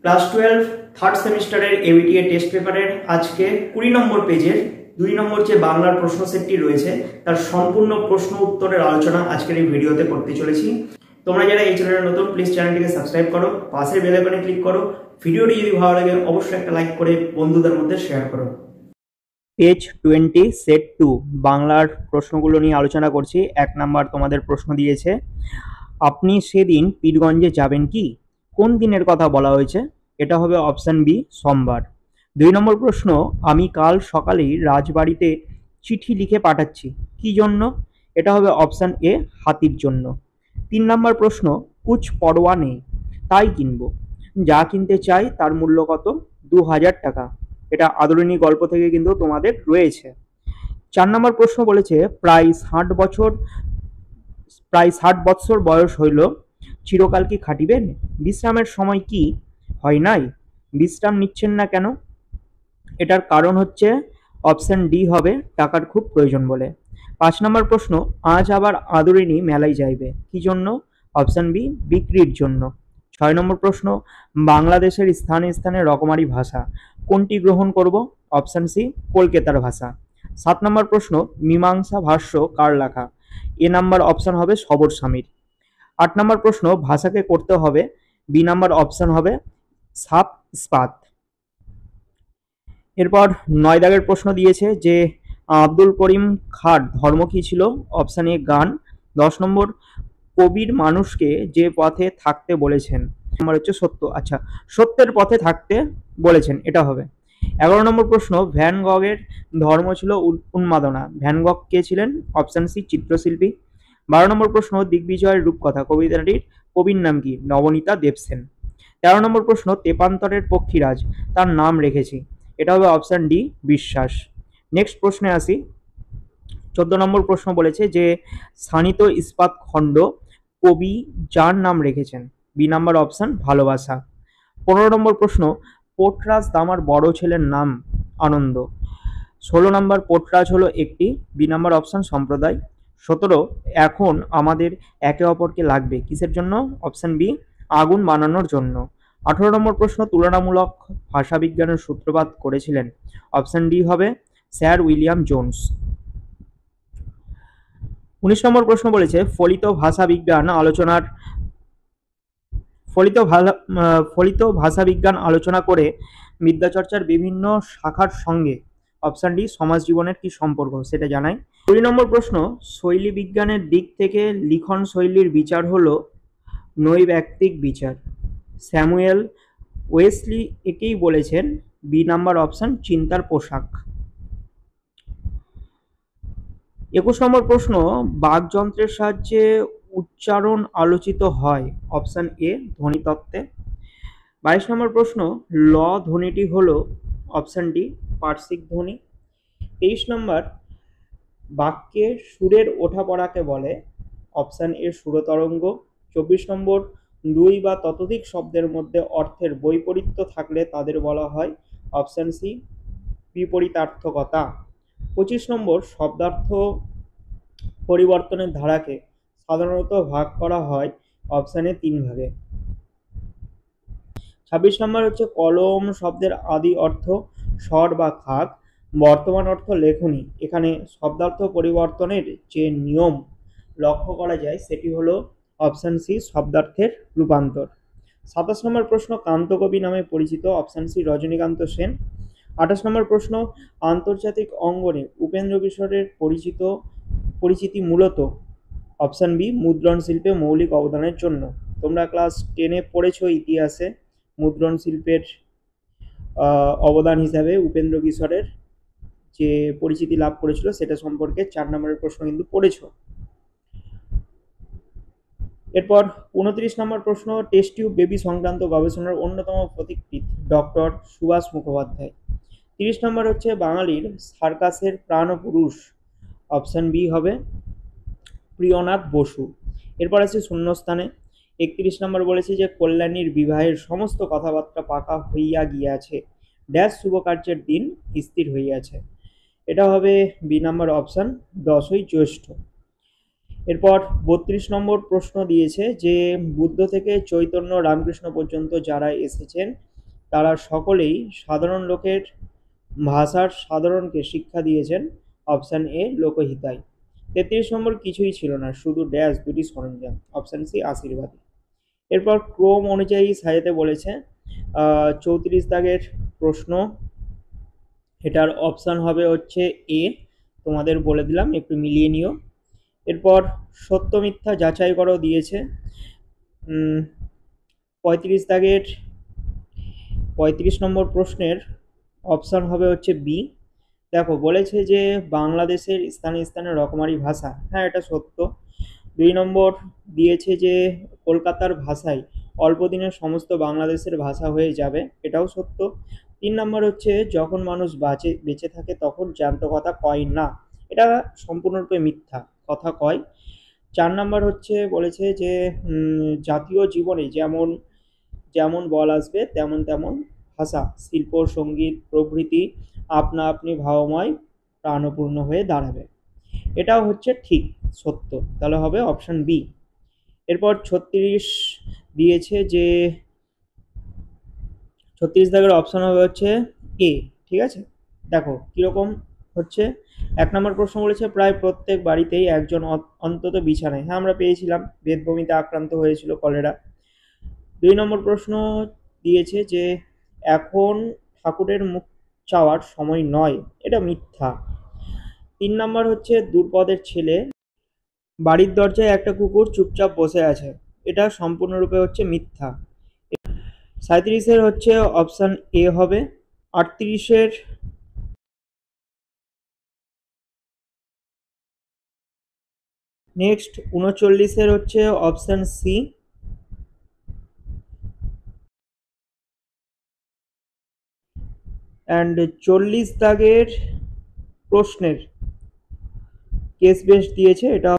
Class 12 third সেমিস্টারের ABTA test পেপারের আজকে 20 নম্বর পেজের 2 নম্বর যে বাংলার প্রশ্ন সেটটি রয়েছে তার সম্পূর্ণ প্রশ্ন উত্তরের আলোচনা আজকের এই ভিডিওতে করতে চলেছি। তোমরা যারা এই চ্যানেলে নতুন, প্লিজ চ্যানেলটিকে সাবস্ক্রাইব করো, পাশের বেল আইকনে ক্লিক করো। ভিডিওটি যদি ভালো লাগে অবশ্যই একটা লাইক করে বন্ধুদের মধ্যে শেয়ার করো। পেজ 20 সেট 2 বাংলার প্রশ্নগুলো নিয়ে আলোচনা করছি। 1 নাম্বার তোমাদের প্রশ্ন দিয়েছে, আপনি সেদিন পীরগঞ্জে যাবেন কি? কোন দিনের কথা বলা হয়েছে? এটা হবে অপশন বি, সোমবার। 2 নম্বর প্রশ্ন, আমি কাল সকালেই রাজবাড়িতে চিঠি লিখে পাঠাচ্ছি, কি জন্য? এটা হবে অপশন এ, হাতির জন্য। 3 নম্বর প্রশ্ন, কুছ পরোয়া নেই, তাই কিনবো, যা কিনতে চাই তার মূল্য কত? 2000 টাকা। এটা আদরিণী গল্প থেকে কিন্তু তোমাদের রয়েছে। 4 নম্বর প্রশ্ন বলেছে, প্রায় 60 বৎসর বয়স হইল, চিরকাল কি খাটিবেন? বিশ্রামের সময় কি হয় নাই? বিশ্রাম নিচ্ছেন না কেন? এটার কারণ হচ্ছে অপশন ডি হবে, টাকার খুব প্রয়োজন বলে। 5 নম্বর প্রশ্ন, আজ আবার আদরিণী মেলায় যাইবে, কি জন্য? অপশন বি, বিক্রির জন্য। 6 নম্বর প্রশ্ন, বাংলাদেশের স্থানে স্থানে রকমারি ভাষা, কোনটি গ্রহণ করব? অপশন সি, কলকাতার ভাষা। 7 নম্বর প্রশ্ন, মীমাংসা ভাষ্য কার লেখা? এ নাম্বার অপশন হবে সবর স্বামীর। 8 নম্বর প্রশ্ন, ভাষাকে করতে হবে, বি নাম্বার অপশন হবে সাপ ইস্পাত। এরপর 9 দাগের প্রশ্ন দিয়েছে যে আব্দুল করিম খাঁর ধর্ম কি ছিল? অপশন এ, গান। 10 নম্বর, কবির মানুষকে যে পথে থাকতে বলেছেন, আমার হচ্ছে সত্য। আচ্ছা, সত্যের পথে থাকতে বলেছেন, এটা হবে। 11 নম্বর প্রশ্ন, ভ্যান গগের ধর্ম ছিল উন্মাদনা, ভ্যান গগ কে ছিলেন? অপশন সি, চিত্রশিল্পী। 12 নম্বর প্রশ্ন, দিগ্বিজয়ের রূপকথা কবিতাটির কবির নাম কি? নবনীতা দেবসেন। 13 নম্বর প্রশ্ন, তেপান্তরের পক্ষীরাজ, তার নাম রেখেছি, এটা হবে অপশন ডি, বিশ্বাস। নেক্সট প্রশ্নে আসি। 14 নম্বর প্রশ্ন বলেছে যে স্থানিত ইস্পাত খণ্ড কবি যার নাম রেখেছেন, বি নাম্বার অপশন ভালোবাসা। 15 নম্বর প্রশ্ন, পোর্টরাজ দামার বড় ছেলের নাম আনন্দ। 16 নম্বর, পোর্টরাজ হলো একটি, বি নাম্বার অপশন সম্প্রদায়। 17, এখন আমাদের একে অপরকে লাগবে, কিসের জন্য? অপশন বি, আগুন বানানোর জন্য। 18 নম্বর প্রশ্ন, তুলনামূলক ভাষাবিজ্ঞানের সূত্রপাত করেছিলেন, অপশন ডি হবে স্যার উইলিয়াম জোন্স। 19 নম্বর প্রশ্ন বলেছে, ফলিত ভাষাবিজ্ঞান আলোচনা করে বিদ্যাচর্চার বিভিন্ন শাখার সঙ্গে অপশন ডি, সমাজ জীবনের কি সম্পর্ক, সেটা জানাই। 20 নম্বর প্রশ্ন, শৈলী বিজ্ঞানের দিক থেকে লিখন শৈলীর বিচার হলো নৈর্ব্যক্তিক বিচার, স্যামুয়েল ওয়েসলি একেই বলেছেন, বি নাম্বার অপশন চিন্তার পোশাক। 21 নম্বর প্রশ্ন, বাকযন্ত্রের সাহায্যে উচ্চারণ আলোচিত হয়, অপশন এ, ধ্বনিতত্ত্বে। 22 নম্বর প্রশ্ন, ল ধ্বনিটি হলো, অপশন ডি, পার্শ্বিক ধ্বনি। 23 নম্বর, বাক্যে সুরের ওঠাপড়াকে বলে, অপশন এ, সুরতরঙ্গ। 24 নম্বর, দুই বা ততোধিক শব্দের মধ্যে অর্থের বৈপরীত্য থাকলে তাদের বলা হয়, অপশন সি, বিপরীতার্থকতা। 25 নম্বর, শব্দার্থ পরিবর্তনের ধারাকে সাধারণত ভাগ করা হয়, অপশন এ, 3 ভাগে। 26 নম্বর হচ্ছে, কলম শব্দের আদি অর্থ স্বর বা খাক, বর্তমান অর্থ লেখনী। এখানে শব্দার্থ পরিবর্তনের যে নিয়ম লক্ষ্য করা যায় সেটি হলো অপশন সি, শব্দার্থের রূপান্তর। 27 নম্বর প্রশ্ন, কান্তকবি নামে পরিচিত, অপশন সি, রজনীকান্ত সেন। 28 নম্বর প্রশ্ন, আন্তর্জাতিক অঙ্গনে উপেন্দ্র কিশোরের পরিচিতি মূলত, অপশন বি, মুদ্রণ শিল্পে মৌলিক অবদানের জন্য। তোমরা ক্লাস 10-এ পড়েছো ইতিহাসে মুদ্রণ শিল্পের অবদান হিসাবে উপেন্দ্র কিশোরের যে পরিচিতি লাভ করেছিল সেটা সম্পর্কে 4 নম্বরের প্রশ্ন কিন্তু পড়েছো। এরপর 29 নম্বর প্রশ্ন, টেস্ট টিউব বেবি সংক্রান্ত গবেষণার অন্যতম পথিকৃৎ ডক্টর সুভাষ মুখোপাধ্যায়। 30 নম্বর হচ্ছে, বাঙালির সার্কাসের প্রাণপুরুষ, অপশন বি হবে প্রিয়নাথ বসু। এরপর আছে শূন্যস্থানে। 31 নম্বর বলেছে যে কল্যাণীর বিবাহের সমস্ত কথাবার্তা পাকা হইয়া গিয়াছে, ড্যাশ শুভ কার্যের দিন স্থির হইয়াছে, এটা হবে বি নাম্বার অপশন 10ই জ্যৈষ্ঠ। এরপর 32 নম্বর প্রশ্ন দিয়েছে যে বুদ্ধ থেকে চৈতন্য রামকৃষ্ণ পর্যন্ত যারা এসেছেন তারা সকলেই সাধারণ লোকের ভাষার সাধারণকে শিক্ষা দিয়েছেন। Option A লোকহিতায়। 33 নম্বর কিছুই ছিল না, শুধু ড্যাশ দুটি সরঞ্জাম। অপশান সি আশীর্বাদ। এরপর ক্রম অনুযায়ী সাজাতে বলেছে। 34 দাগের প্রশ্ন, এটার অপশান হবে হচ্ছে এ, তোমাদের বলে দিলাম, একটু মিলিয়ে নিও। এরপর সত্য মিথ্যা যাচাই করো দিয়েছে। 35 দাগের 35 নম্বর প্রশ্নের অপশান হবে হচ্ছে বি। দেখো বলেছে যে বাংলাদেশের স্থানে স্থানে রকমারি ভাষা, হ্যাঁ এটা সত্য। 2 নম্বর দিয়েছে যে কলকাতার ভাষায় অল্প দিনে সমস্ত বাংলাদেশের ভাষা হয়ে যাবে, এটাও সত্য। 3 নম্বর হচ্ছে যখন মানুষ বেঁচে থাকে তখন জ্যান্ত কথা কয় না, এটা সম্পূর্ণরূপে মিথ্যা, কথা কয়। 4 নম্বর হচ্ছে বলেছে যে জাতীয় জীবনে যেমন যেমন বল আসবে তেমন তেমন ভাষা, শিল্প, সঙ্গীত প্রভৃতি আপনা আপনি ভাবময় প্রাণপূর্ণ হয়ে দাঁড়াবে, এটাও হচ্ছে ঠিক, সত্য। তাহলে হবে অপশান বি। এরপর 36 দিয়েছে যে 36 দাগের অপশান হবে হচ্ছে এ, ঠিক আছে। দেখো কিরকম হচ্ছে। 1 নম্বর প্রশ্ন বলেছে প্রায় প্রত্যেক বাড়িতেই একজন অন্তত বিছানায়, হ্যাঁ আমরা পেয়েছিলাম, বেদবমিতে আক্রান্ত হয়েছিল, কলেরা। 2 নম্বর প্রশ্ন দিয়েছে যে এখন ঠাকুরের মুখ চাওয়ার সময় নয়, এটা মিথ্যা। 3 নম্বর হচ্ছে দুর্পদের ছেলে বাড়ির দরজায় একটা কুকুর চুপচাপ বসে আছে, এটা সম্পূর্ণরূপে হচ্ছে মিথ্যা। 37-এর হচ্ছে অপশান এ হবে। 38-এর নেক্সট 39-এর হচ্ছে অপশান সি। অ্যান্ড 40 দাগের প্রশ্নের কেস বেস দিয়েছে, এটা